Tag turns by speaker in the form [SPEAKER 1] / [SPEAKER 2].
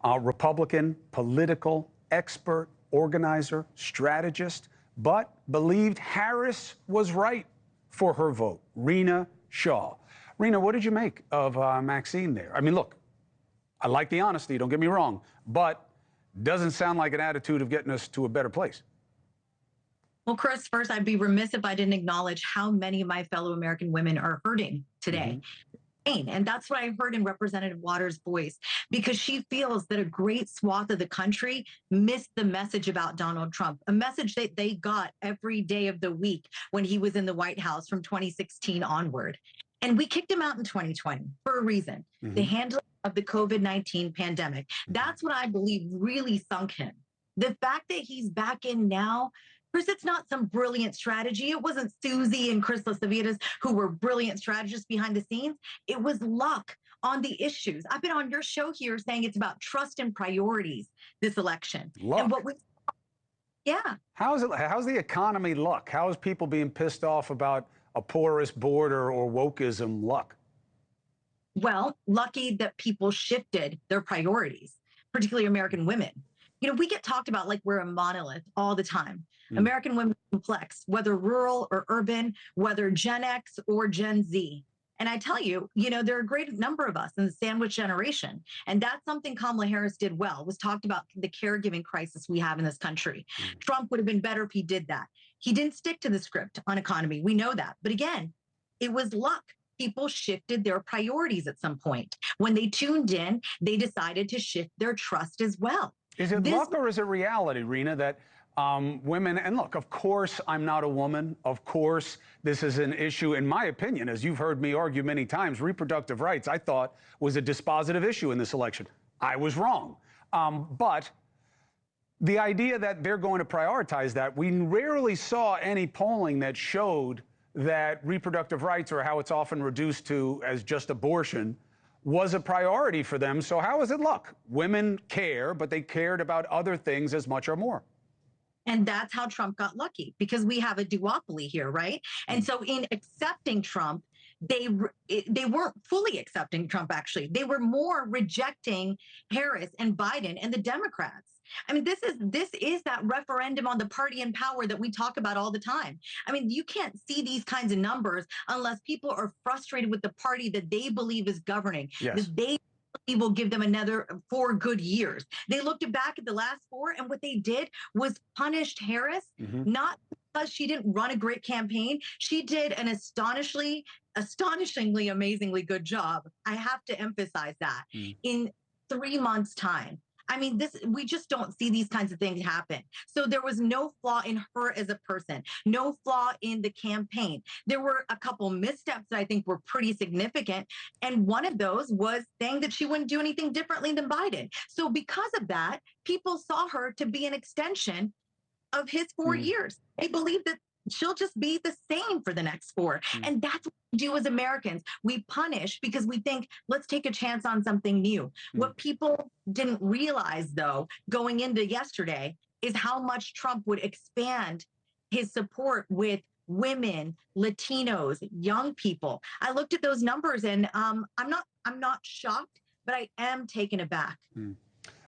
[SPEAKER 1] Republican, political expert, organizer, strategist, but believed Harris was right for her vote, Rena Shaw. Rena, what did you make of Maxine there? I mean, look, I like the honesty, don't get me wrong, but doesn't sound like an attitude of getting us to a better place.
[SPEAKER 2] Well, Chris, first, I'd be remiss if I didn't acknowledge how many of my fellow American women are hurting today. And that's what I heard in Representative Waters' voice, because she feels that a great swath of the country missed the message about Donald Trump, a message that they got every day of the week when he was in the White House from 2016 onward. And we kicked him out in 2020 for a reason, the handling of the COVID-19 pandemic. That's what I believe really sunk him. The fact that he's back in now, Chris, it's not some brilliant strategy. It wasn't Susie and Chris Lasavitas who were brilliant strategists behind the scenes. It was luck on the issues. I've been on your show here saying it's about trust and priorities this election.
[SPEAKER 1] Luck.
[SPEAKER 2] And what we, yeah.
[SPEAKER 1] How's the economy luck? How is people being pissed off about a porous border or wokeism luck?
[SPEAKER 2] Well, lucky that people shifted their priorities, particularly American women. You know, we get talked about like we're a monolith all the time. American women are complex, whether rural or urban, whether Gen X or Gen Z. And I tell you, you know, there are a great number of us in the sandwich generation. And that's something Kamala Harris did well, was talked about the caregiving crisis we have in this country. Trump would have been better if he did that. He didn't stick to the script on economy. We know that. But again, it was luck. People shifted their priorities at some point. When they tuned in, they decided to shift their trust as well.
[SPEAKER 1] Is it luck or is it reality, Rena, that women, and look, of course, I'm not a woman. Of course, this is an issue, in my opinion, as you've heard me argue many times, reproductive rights, I thought, was a dispositive issue in this election. I was wrong. But the idea that they're going to prioritize that, we rarely saw any polling that showed that reproductive rights, or how it's often reduced to as just abortion, was a priority for them. So how is it luck? Women care, but they cared about other things as much or more.
[SPEAKER 2] And that's how Trump got lucky, because we have a duopoly here, right? And so in accepting Trump, they weren't fully accepting Trump, actually. They were more rejecting Harris and Biden and the Democrats. I mean, this is that referendum on the party in power that we talk about all the time. I mean, you can't see these kinds of numbers unless people are frustrated with the party that they believe is governing, that they believe will give them another 4 good years. They looked back at the last 4, and what they did was punished Harris, not because she didn't run a great campaign. She did an astonishingly, amazingly good job. I have to emphasize that in 3 months' time. I mean, we just don't see these kinds of things happen. So there was no flaw in her as a person, no flaw in the campaign. There were a couple missteps that I think were pretty significant. And one of those was saying that she wouldn't do anything differently than Biden. So because of that, people saw her to be an extension of his 4 years. They believe that she'll just be the same for the next 4. And that's what we do as Americans. We punish because we think, let's take a chance on something new. What people didn't realize, though, going into yesterday, is how much Trump would expand his support with women, Latinos, young people. I looked at those numbers, and I'm not shocked, but I am taken aback.